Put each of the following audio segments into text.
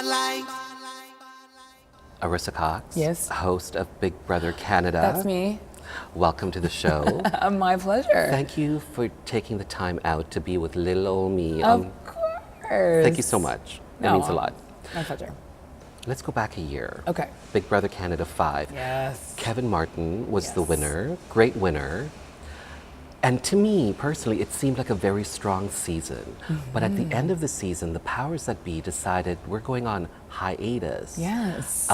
spotlight. Arisa Cox, Yes. host of Big Brother Canada. That's me. Welcome to the show. My pleasure. Thank you for taking the time out to be with little old me. Of course. Thank you so much. It No, means a lot. My pleasure. Let's go back a year. Okay. Big Brother Canada 5. Yes. Kevin Martin was the Yes. winner, great winner. And to me, personally, it seemed like a very strong season. But at the end of the season, the powers that be decided we're going on hiatus. Yes.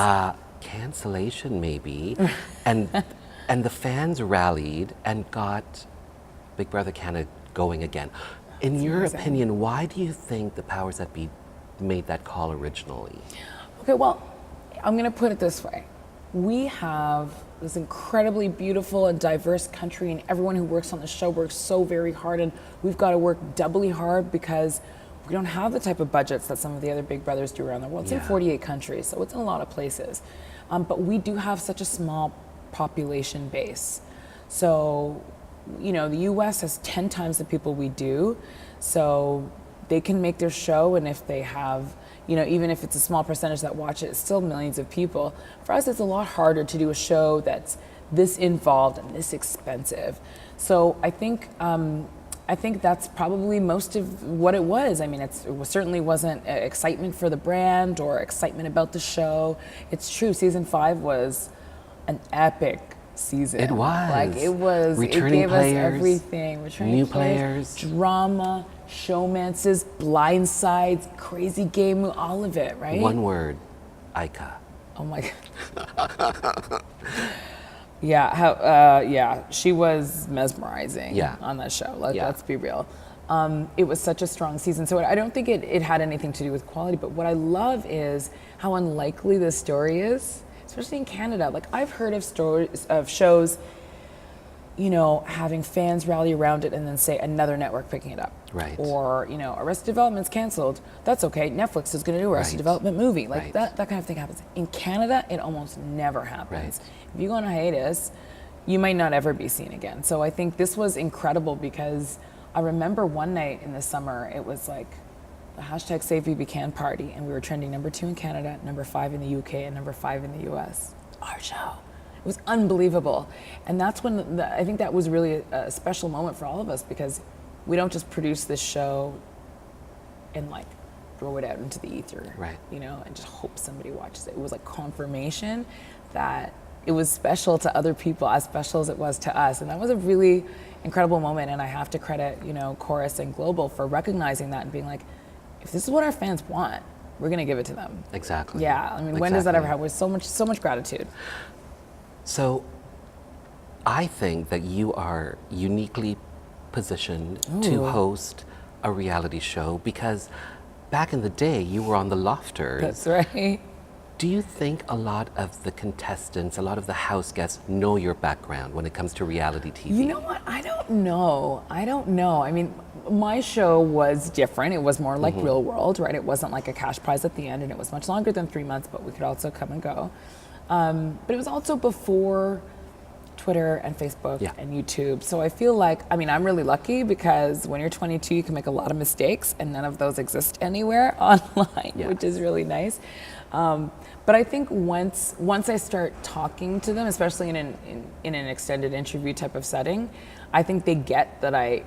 Cancellation, maybe. and the fans rallied and got Big Brother Canada going again. In your amazing. opinion, why do you think the powers that be made that call originally? Okay, well, I'm going to put it this way. We have this incredibly beautiful and diverse country, and everyone who works on the show works so very hard, and we've got to work doubly hard because we don't have the type of budgets that some of the other Big Brothers do around the world. It's in Yeah. 48 countries, so it's in a lot of places. But we do have such a small population base. So, you know, the US has 10 times the people we do, so they can make their show, and if they have, you know, even if it's a small percentage that watch it, it's still millions of people. For us, it's a lot harder to do a show that's this involved and this expensive. So I think that's probably most of what it was. I mean, certainly wasn't excitement for the brand or excitement about the show. It's true, season 5 was an epic season. It was. Like, it was. Returning it gave players, us everything. Returning new players. Drama, showmances, blindsides, crazy game, all of it, right? One word, Ika. Oh my God. Yeah, she was mesmerizing Yeah. on that show. Yeah. Let's be real. It was such a strong season. So I don't think it had anything to do with quality, but what I love is how unlikely this story is, especially in Canada. Like, I've heard of stories of shows, you know, having fans rally around it and then say another network picking it up. Right. Or, you know, Arrested Development's canceled. That's okay. Netflix is going to do Arrested Right. Development movie. Like, Right. that kind of thing happens. In Canada, it almost never happens. Right. If you go on a hiatus, you might not ever be seen again. So I think this was incredible because I remember one night in the summer, it was like the hashtag Save BB Can party, and we were trending number 2 in Canada, number 5 in the UK, and number 5 in the US. Our show. It was unbelievable. And that's when I think that was really a special moment for all of us, because we don't just produce this show and like throw it out into the ether, Right. you know, and just hope somebody watches it. It was like confirmation that it was special to other people, as special as it was to us. And that was a really incredible moment. And I have to credit, you know, Chorus and Global for recognizing that and being like, if this is what our fans want, we're going to give it to them. Exactly. Yeah. I mean, when does that ever Exactly. happen? With so much gratitude. So I think that you are uniquely positioned to Ooh. host a reality show because back in the day you were on the Lofters. That's right. Do you think a lot of the contestants, a lot of the house guests know your background when it comes to reality TV? You know what? I don't know. I mean, my show was different. It was more like Real World, right? It wasn't like a cash prize at the end, and it was much longer than 3 months, but we could also come and go. But it was also before Twitter and Facebook Yeah. and YouTube. So I feel like, I mean, I'm really lucky because when you're 22, you can make a lot of mistakes, and none of those exist anywhere online, Yeah. which is really nice. But I think once I start talking to them, especially in an extended interview type of setting, I think they get that I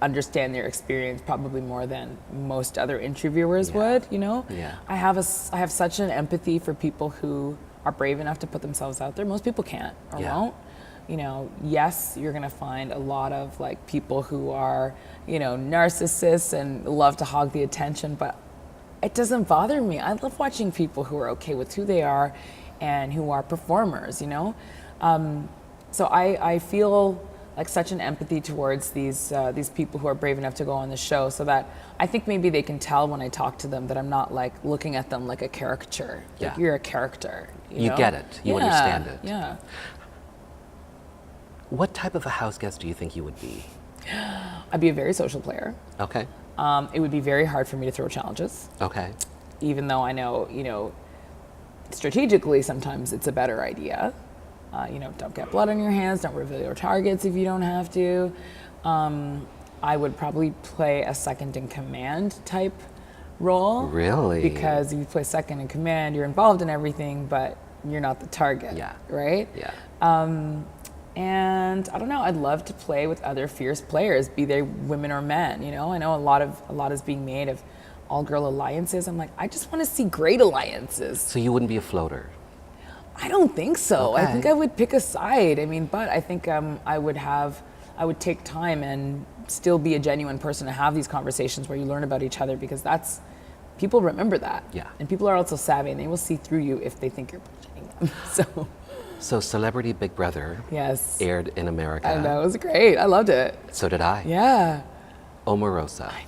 understand their experience probably more than most other interviewers Yeah. would. You know, Yeah. I have such an empathy for people who are brave enough to put themselves out there. Most people can't or Yeah. won't. You know, yes, you're gonna find a lot of like people who are, you know, narcissists and love to hog the attention, but it doesn't bother me. I love watching people who are okay with who they are and who are performers, you know? So I feel like such an empathy towards these people who are brave enough to go on the show, so that I think maybe they can tell when I talk to them that I'm not like looking at them like a caricature. Yeah. Like, you're a character. You know? get it. You Yeah, understand it. Yeah. What type of a house guest do you think you would be? I'd be a very social player. Okay. It would be very hard for me to throw challenges, Okay. even though I know, you know, strategically sometimes it's a better idea. You know, don't get blood on your hands, don't reveal your targets if you don't have to. I would probably play a second in command type role. Really? Because you play second in command, you're involved in everything, but you're not the target. Yeah. Right? Yeah. And I don't know, I'd love to play with other fierce players, be they women or men, you know? I know a lot is being made of all-girl alliances. I'm like, I just want to see great alliances. So you wouldn't be a floater? I don't think so. Okay. I think I would pick a side. I mean, but I think I would take time and still be a genuine person to have these conversations where you learn about each other, because people remember that. Yeah. And people are also savvy and they will see through you if they think you're bullshitting them. So Celebrity Big Brother Yes. aired in America. I know, it was great. I loved it. So did I. Yeah. Omarosa. I know.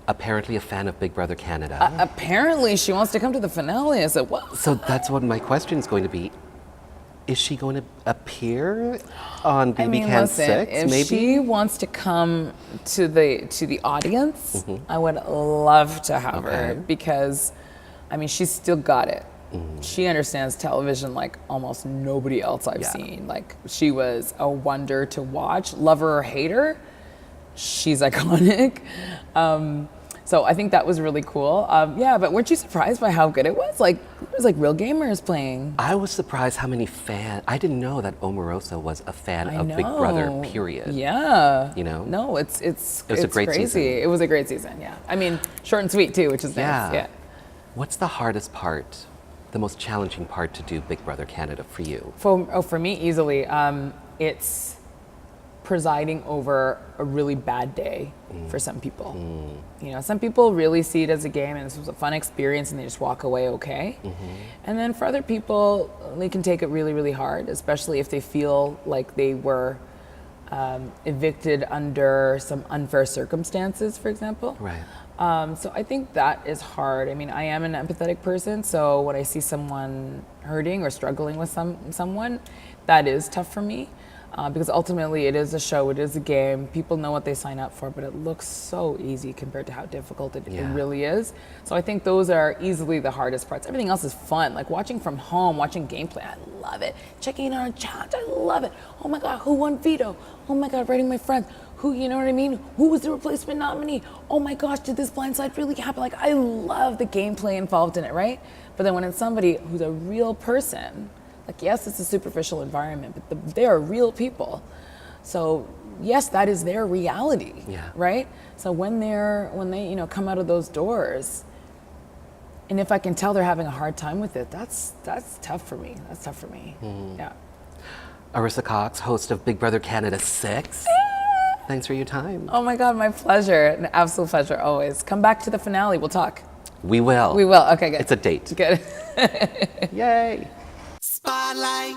Apparently a fan of Big Brother Canada. Apparently she wants to come to the finale. I said, what? So that's what my question is going to be. Is she going to appear on BB Can 6? If maybe? she wants to come to the audience, I would love to have her, because, I mean, she's still got it. She understands television like almost nobody else I've seen. Like, she was a wonder to watch. Love her or hate her, she's iconic. So I think that was really cool. But weren't you surprised by how good it was? Like, it was like real gamers playing. I was surprised how many fans. I didn't know that Omarosa was a fan of Big Brother, period. Yeah. You know? No, it's It was a great crazy. season. It was a great season, yeah. I mean, short and sweet too, which is nice. Yeah. What's the hardest part, the most challenging part to do Big Brother Canada for you? For me, easily, it's presiding over a really bad day for some people. You know, some people really see it as a game and this was a fun experience and they just walk away okay. And then for other people, they can take it really, really hard, especially if they feel like they were evicted under some unfair circumstances, for example. Right. So I think that is hard. I mean, I am an empathetic person, so when I see someone hurting or struggling with someone, that is tough for me. Because ultimately it is a show, it is a game, people know what they sign up for, but it looks so easy compared to how difficult it really is. So I think those are easily the hardest parts. Everything else is fun, like watching from home, watching gameplay, I love it. Checking in on a challenge, I love it. Oh my God, who won veto? Oh my God, writing my friends. Who, you know what I mean? Who was the replacement nominee? Oh my gosh, did this blindside really happen? Like, I love the gameplay involved in it, right? But then when it's somebody who's a real person, like, yes, it's a superficial environment, but they are real people. So yes, that is their reality, right? So when they, you know, come out of those doors, and if I can tell they're having a hard time with it, that's tough for me. That's tough for me. Yeah. Arisa Cox, host of Big Brother Canada 6. Thanks for your time. Oh my God, my pleasure. An absolute pleasure always. Come back to the finale. We'll talk. We will. We will. Okay, good. It's a date. Good. Yay. Spotlight.